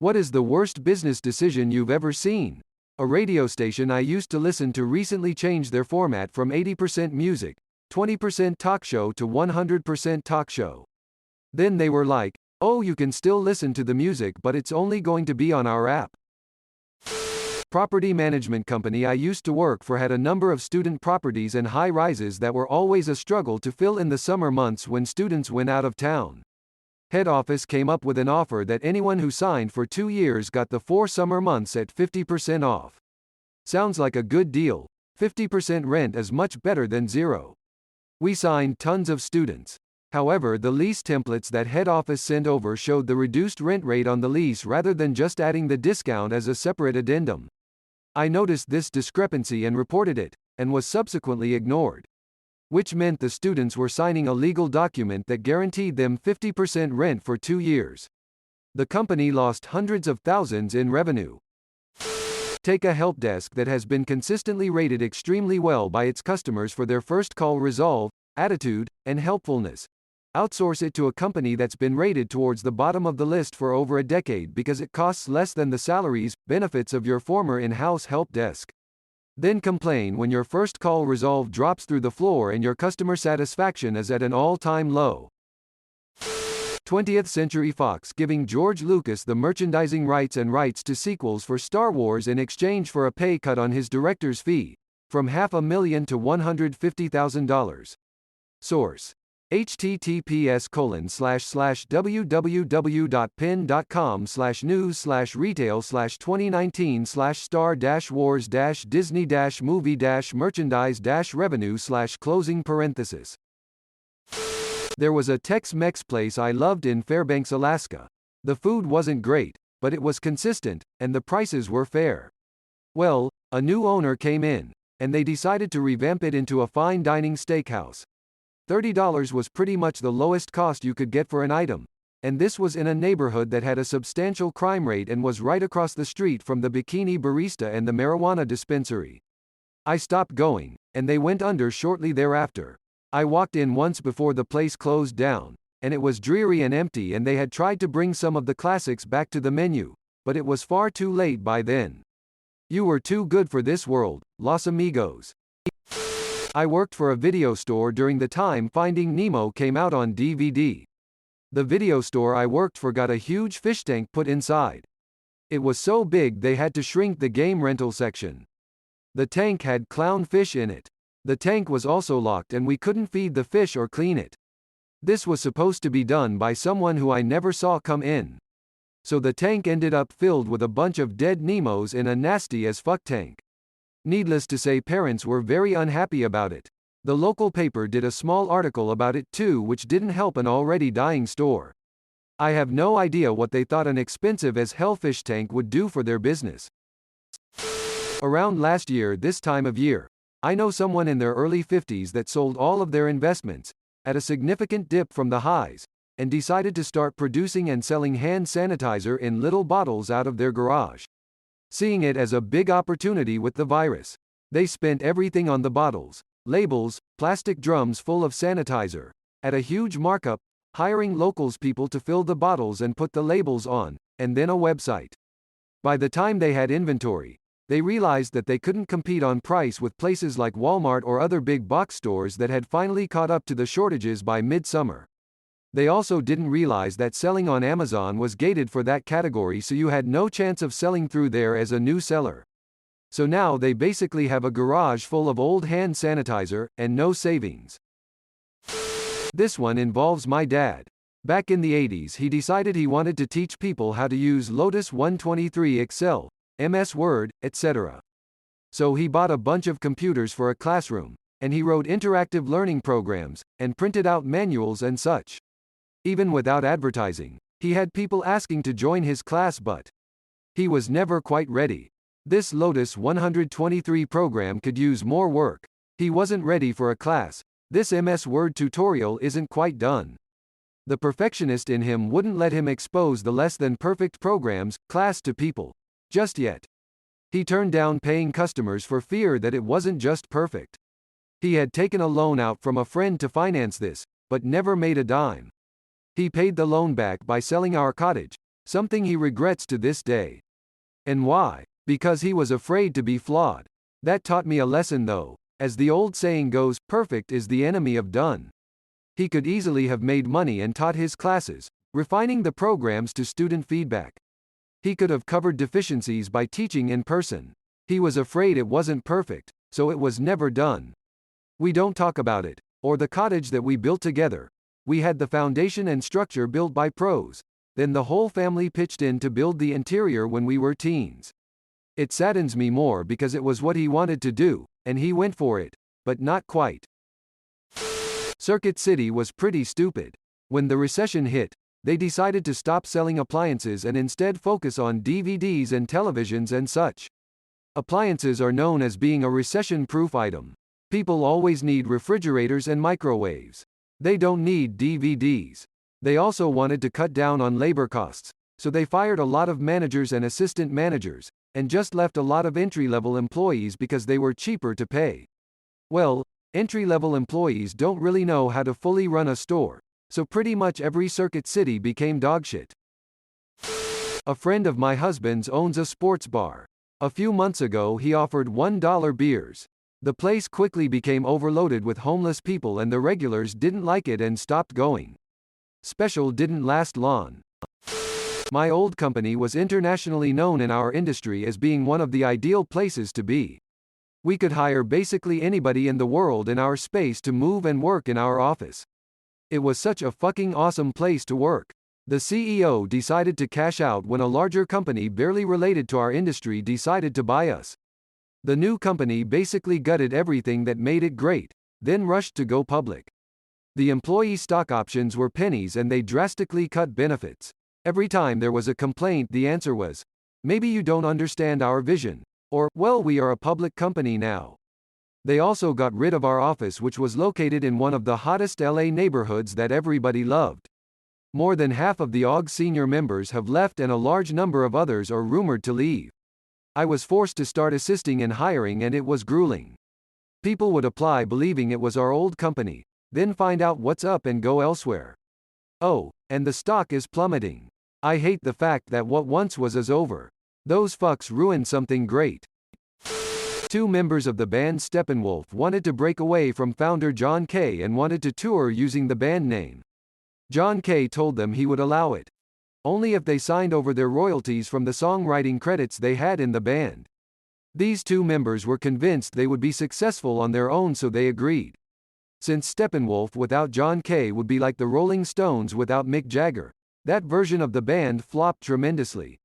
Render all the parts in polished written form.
What is the worst business decision you've ever seen? A radio station I used to listen to recently changed their format from 80% music, 20% talk show to 100% talk show. Then they were like, oh, you can still listen to the music, but it's only going to be on our app. Property management company I used to work for had a number of student properties and high rises that were always a struggle to fill in the summer months when students went out of town. Head office came up with an offer that anyone who signed for 2 years got the 4 summer months at 50% off. Sounds like a good deal. 50% rent is much better than zero. We signed tons of students. However, the lease templates that head office sent over showed the reduced rent rate on the lease rather than just adding the discount as a separate addendum. I noticed this discrepancy and reported it, and was subsequently ignored. Which meant the students were signing a legal document that guaranteed them 50% rent for 2 years. The company lost hundreds of thousands in revenue. Take a help desk that has been consistently rated extremely well by its customers for their first call resolve, attitude, and helpfulness. Outsource it to a company that's been rated towards the bottom of the list for over a decade because it costs less than the salaries, benefits of your former in-house help desk. Then complain when your first call resolve drops through the floor and your customer satisfaction is at an all-time low. 20th Century Fox giving George Lucas the merchandising rights and rights to sequels for Star Wars in exchange for a pay cut on his director's fee, from $500,000 to $150,000. Source: https://www.penn.com/news/retail/2019/star-wars-disney-movie-merchandise-revenue/closing parenthesis. There was a Tex-Mex place I loved in Fairbanks, Alaska. The food wasn't great, but it was consistent, and the prices were fair. Well, a new owner came in, and they decided to revamp it into a fine dining steakhouse. $30 was pretty much the lowest cost you could get for an item, and this was in a neighborhood that had a substantial crime rate and was right across the street from the Bikini Barista and the marijuana dispensary. I stopped going, and they went under shortly thereafter. I walked in once before the place closed down, and it was dreary and empty, and they had tried to bring some of the classics back to the menu, but it was far too late by then. You were too good for this world, Los Amigos. I worked for a video store during the time Finding Nemo came out on DVD. The video store I worked for got a huge fish tank put inside. It was so big they had to shrink the game rental section. The tank had clownfish in it. The tank was also locked and we couldn't feed the fish or clean it. This was supposed to be done by someone who I never saw come in. So the tank ended up filled with a bunch of dead Nemos in a nasty as fuck tank. Needless to say, parents were very unhappy about it. The local paper did a small article about it too, which didn't help an already dying store. I have no idea what they thought an expensive as hell fish tank would do for their business. Around last year this time of year, I know someone in their early 50s that sold all of their investments, at a significant dip from the highs, and decided to start producing and selling hand sanitizer in little bottles out of their garage. Seeing it as a big opportunity with the virus, they spent everything on the bottles, labels, plastic drums full of sanitizer, at a huge markup, hiring locals people to fill the bottles and put the labels on, and then a website. By the time they had inventory, they realized that they couldn't compete on price with places like Walmart or other big box stores that had finally caught up to the shortages by midsummer. They also didn't realize that selling on Amazon was gated for that category, so you had no chance of selling through there as a new seller. So now they basically have a garage full of old hand sanitizer, and no savings. This one involves my dad. Back in the 80s he decided he wanted to teach people how to use Lotus 123 Excel, MS Word, etc. So he bought a bunch of computers for a classroom, and he wrote interactive learning programs, and printed out manuals and such. Even without advertising, he had people asking to join his class, but he was never quite ready. This Lotus 123 program could use more work. He wasn't ready for a class. This MS Word tutorial isn't quite done. The perfectionist in him wouldn't let him expose the less than perfect programs, class to people. Just yet. He turned down paying customers for fear that it wasn't just perfect. He had taken a loan out from a friend to finance this, but never made a dime. He paid the loan back by selling our cottage, something he regrets to this day. And why? Because he was afraid to be flawed. That taught me a lesson though. As the old saying goes, perfect is the enemy of done. He could easily have made money and taught his classes, refining the programs to student feedback. He could have covered deficiencies by teaching in person. He was afraid it wasn't perfect, so it was never done. We don't talk about it, or the cottage that we built together. We had the foundation and structure built by pros. Then the whole family pitched in to build the interior when we were teens. It saddens me more because it was what he wanted to do, and he went for it, but not quite. Circuit City was pretty stupid. When the recession hit, they decided to stop selling appliances and instead focus on DVDs and televisions and such. Appliances are known as being a recession-proof item. People always need refrigerators and microwaves. They don't need DVDs. They also wanted to cut down on labor costs, so they fired a lot of managers and assistant managers, and just left a lot of entry-level employees because they were cheaper to pay. Well, entry-level employees don't really know how to fully run a store, so pretty much every Circuit City became dogshit. A friend of my husband's owns a sports bar. A few months ago he offered $1 beers. The place quickly became overloaded with homeless people and the regulars didn't like it and stopped going. Special didn't last long. My old company was internationally known in our industry as being one of the ideal places to be. We could hire basically anybody in the world in our space to move and work in our office. It was such a fucking awesome place to work. The CEO decided to cash out when a larger company barely related to our industry decided to buy us. The new company basically gutted everything that made it great, then rushed to go public. The employee stock options were pennies and they drastically cut benefits. Every time there was a complaint, the answer was, "Maybe you don't understand our vision," or, "Well, we are a public company now." They also got rid of our office, which was located in one of the hottest LA neighborhoods that everybody loved. More than half of the OG senior members have left and a large number of others are rumored to leave. I was forced to start assisting in hiring and it was grueling. People would apply believing it was our old company, then find out what's up and go elsewhere. Oh, and the stock is plummeting. I hate the fact that what once was is over. Those fucks ruined something great. Two members of the band Steppenwolf wanted to break away from founder John Kay and wanted to tour using the band name. John Kay told them he would allow it. Only if they signed over their royalties from the songwriting credits they had in the band. These two members were convinced they would be successful on their own, so they agreed. Since Steppenwolf without John Kay would be like the Rolling Stones without Mick Jagger, that version of the band flopped tremendously.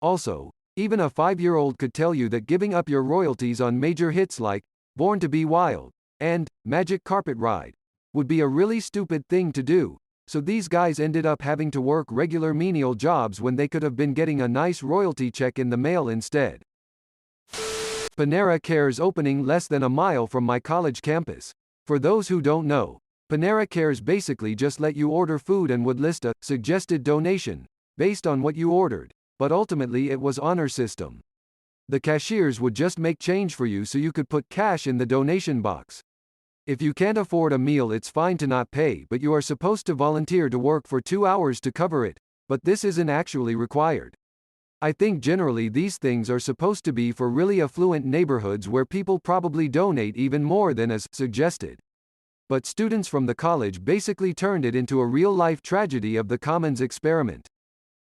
Also, even a 5-year-old could tell you that giving up your royalties on major hits like Born to Be Wild and Magic Carpet Ride would be a really stupid thing to do, so these guys ended up having to work regular menial jobs when they could have been getting a nice royalty check in the mail instead. Panera Cares opening less than a mile from my college campus. For those who don't know, Panera Cares basically just let you order food and would list a suggested donation based on what you ordered, but ultimately it was honor system. The cashiers would just make change for you so you could put cash in the donation box. If you can't afford a meal, it's fine to not pay, but you are supposed to volunteer to work for 2 hours to cover it, but this isn't actually required. I think generally these things are supposed to be for really affluent neighborhoods where people probably donate even more than is suggested. But students from the college basically turned it into a real-life tragedy of the Commons experiment.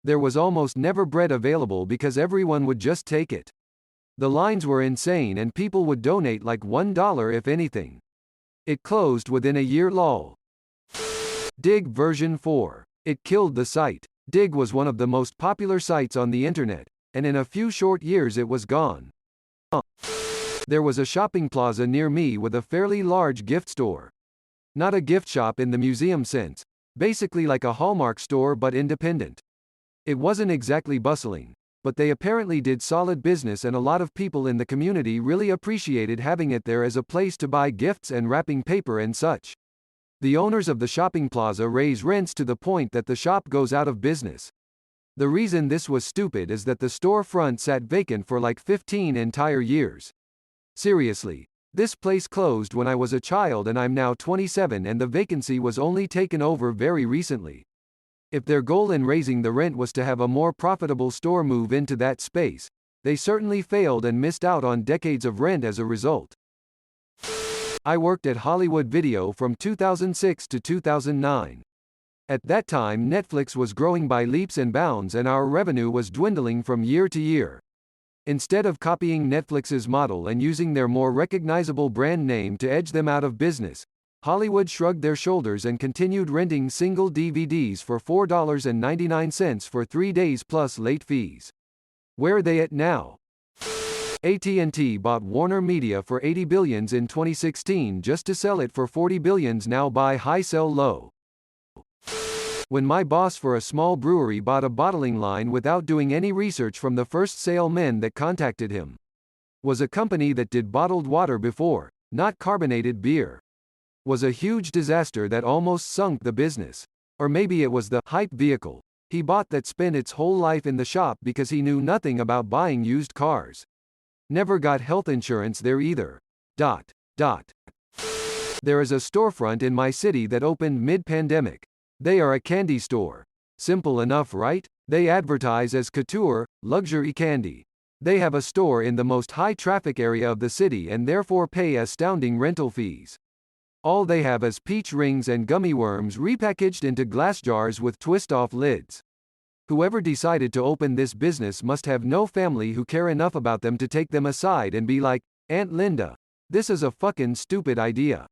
There was almost never bread available because everyone would just take it. The lines were insane and people would donate like $1 if anything. It closed within a year lull. Digg version 4. It killed the site. Digg was one of the most popular sites on the internet, and in a few short years it was gone. There was a shopping plaza near me with a fairly large gift store. Not a gift shop in the museum sense, basically like a Hallmark store but independent. It wasn't exactly bustling, but they apparently did solid business and a lot of people in the community really appreciated having it there as a place to buy gifts and wrapping paper and such. The owners of the shopping plaza raise rents to the point that the shop goes out of business. The reason this was stupid is that the storefront sat vacant for like 15 entire years. Seriously, this place closed when I was a child and I'm now 27 and the vacancy was only taken over very recently. If their goal in raising the rent was to have a more profitable store move into that space, they certainly failed and missed out on decades of rent as a result. I worked at Hollywood Video from 2006 to 2009. At that time Netflix was growing by leaps and bounds and our revenue was dwindling from year to year. Instead of copying Netflix's model and using their more recognizable brand name to edge them out of business, Hollywood shrugged their shoulders and continued renting single DVDs for $4.99 for 3 days plus late fees. Where are they at now? AT&T bought Warner Media for $80 billion in 2016 just to sell it for $40 billion. Now buy high, sell low. When my boss for a small brewery bought a bottling line without doing any research from the first salesman that contacted him. Was a company that did bottled water before, not carbonated beer. Was a huge disaster that almost sunk the business. Or maybe it was the hype vehicle he bought that spent its whole life in the shop because he knew nothing about buying used cars. Never got health insurance there either. There is a storefront in my city that opened mid-pandemic. They are a candy store. Simple enough, right? They advertise as couture, luxury candy. They have a store in the most high-traffic area of the city and therefore pay astounding rental fees. All they have is peach rings and gummy worms repackaged into glass jars with twist-off lids. Whoever decided to open this business must have no family who care enough about them to take them aside and be like, "Aunt Linda, this is a fucking stupid idea."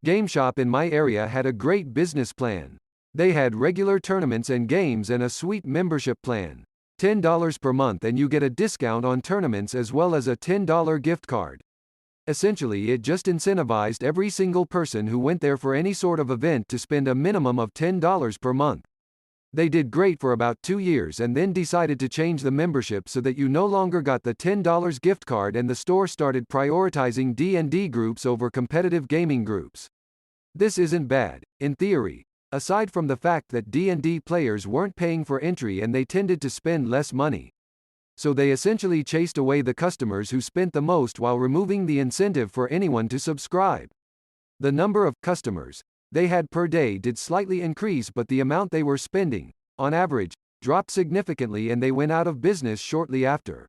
GameShop in my area had a great business plan. They had regular tournaments and games and a sweet membership plan. $10 per month and you get a discount on tournaments as well as a $10 gift card. Essentially it just incentivized every single person who went there for any sort of event to spend a minimum of $10 per month. They did great for about 2 years and then decided to change the membership so that you no longer got the $10 gift card and the store started prioritizing D&D groups over competitive gaming groups. This isn't bad, in theory, aside from the fact that D&D players weren't paying for entry and they tended to spend less money. So they essentially chased away the customers who spent the most while removing the incentive for anyone to subscribe. The number of customers they had per day did slightly increase, but the amount they were spending, on average, dropped significantly and they went out of business shortly after.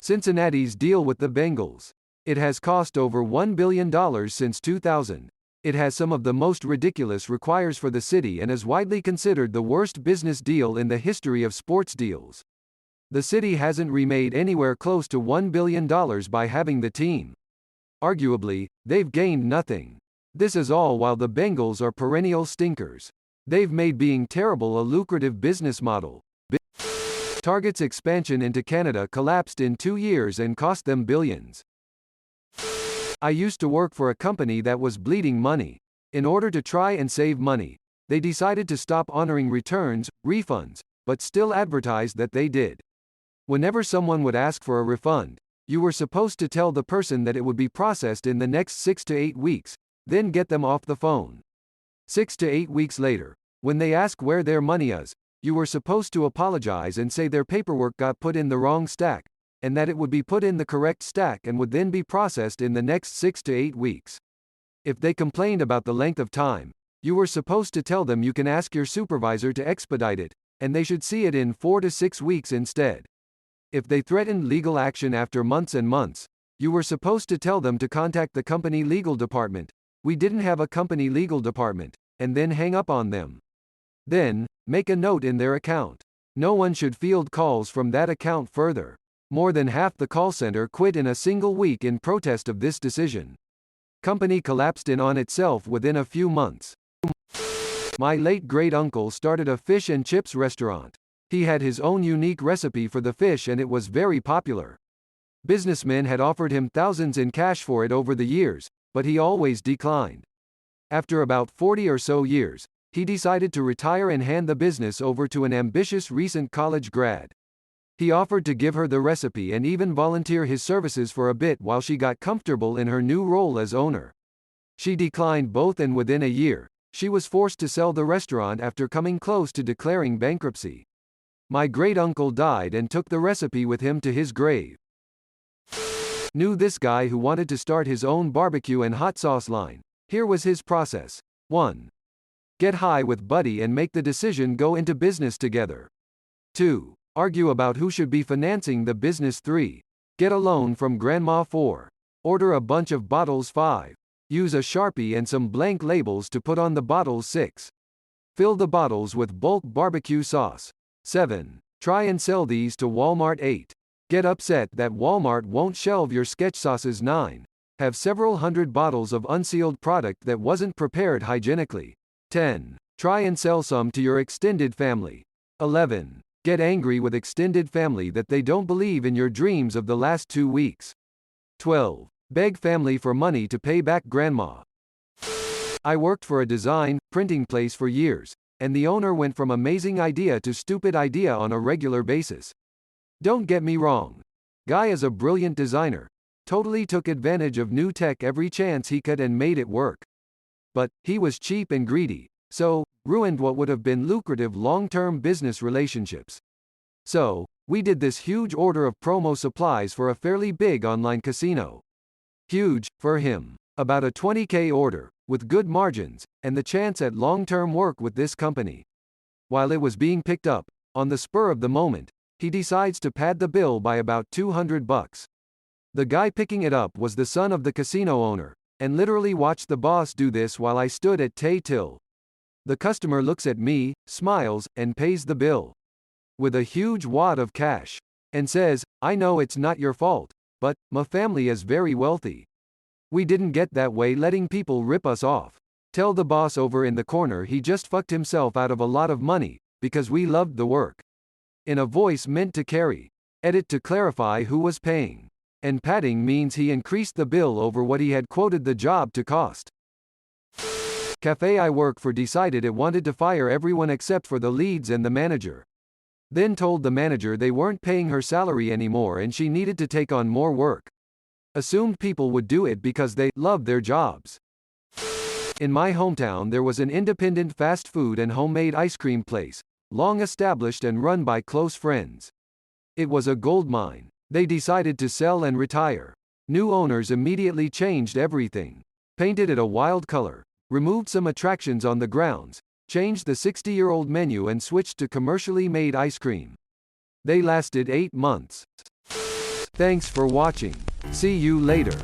Cincinnati's deal with the Bengals. It has cost over $1 billion since 2000. It has some of the most ridiculous requires for the city and is widely considered the worst business deal in the history of sports deals. The city hasn't remade anywhere close to $1 billion by having the team. Arguably, they've gained nothing. This is all while the Bengals are perennial stinkers. They've made being terrible a lucrative business model. Target's expansion into Canada collapsed in 2 years and cost them billions. I used to work for a company that was bleeding money. In order to try and save money, they decided to stop honoring returns, refunds, but still advertised that they did. Whenever someone would ask for a refund, you were supposed to tell the person that it would be processed in the next 6 to 8 weeks, then get them off the phone. 6 to 8 weeks later, when they ask where their money is, you were supposed to apologize and say their paperwork got put in the wrong stack, and that it would be put in the correct stack and would then be processed in the next 6 to 8 weeks. If they complained about the length of time, you were supposed to tell them you can ask your supervisor to expedite it, and they should see it in 4 to 6 weeks instead. If they threatened legal action after months and months, you were supposed to tell them to contact the company legal department. We didn't have a company legal department, and then hang up on them. Then, make a note in their account. No one should field calls from that account further. More than half the call center quit in a single week in protest of this decision. Company collapsed in on itself within a few months. My late great-uncle started a fish and chips restaurant. He had his own unique recipe for the fish and it was very popular. Businessmen had offered him thousands in cash for it over the years, but he always declined. After about 40 or so years, he decided to retire and hand the business over to an ambitious recent college grad. He offered to give her the recipe and even volunteer his services for a bit while she got comfortable in her new role as owner. She declined both and within a year, she was forced to sell the restaurant after coming close to declaring bankruptcy. My great-uncle died and took the recipe with him to his grave. Knew this guy who wanted to start his own barbecue and hot sauce line. Here was his process. 1. Get high with buddy and make the decision go into business together. 2. Argue about who should be financing the business. 3. Get a loan from grandma. 4. Order a bunch of bottles. 5. Use a Sharpie and some blank labels to put on the bottles. 6. Fill the bottles with bulk barbecue sauce. 7. Try and sell these to Walmart. 8. Get upset that Walmart won't shelve your sketch sauces. 9. Have several hundred bottles of unsealed product that wasn't prepared hygienically. 10. Try and sell some to your extended family. 11. Get angry with extended family that they don't believe in your dreams of the last 2 weeks. 12. Beg family for money to pay back grandma. I worked for a design, printing place for years, and the owner went from amazing idea to stupid idea on a regular basis. Don't get me wrong. Guy is a brilliant designer. Totally took advantage of new tech every chance he could and made it work. But, he was cheap and greedy, so, ruined what would have been lucrative long-term business relationships. So, we did this huge order of promo supplies for a fairly big online casino. Huge, for him. About a $20,000 order, with good margins, and the chance at long-term work with this company. While it was being picked up, on the spur of the moment, he decides to pad the bill by about $200. The guy picking it up was the son of the casino owner, and literally watched the boss do this while I stood at till. The customer looks at me, smiles, and pays the bill. With a huge wad of cash. And says, I know it's not your fault, but, my family is very wealthy. We didn't get that way letting people rip us off. Tell the boss over in the corner he just fucked himself out of a lot of money, because we loved the work. In a voice meant to carry. Edit to clarify who was paying. And padding means he increased the bill over what he had quoted the job to cost. Cafe I work for decided it wanted to fire everyone except for the leads and the manager. Then told the manager they weren't paying her salary anymore and she needed to take on more work. Assumed people would do it because they loved their jobs. In my hometown there was an independent fast food and homemade ice cream place, long established and run by close friends. It was a gold mine. They decided to sell and retire. New owners immediately changed everything. Painted it a wild color, removed some attractions on the grounds, changed the 60-year-old menu and switched to commercially made ice cream. They lasted 8 months. Thanks for watching. See you later.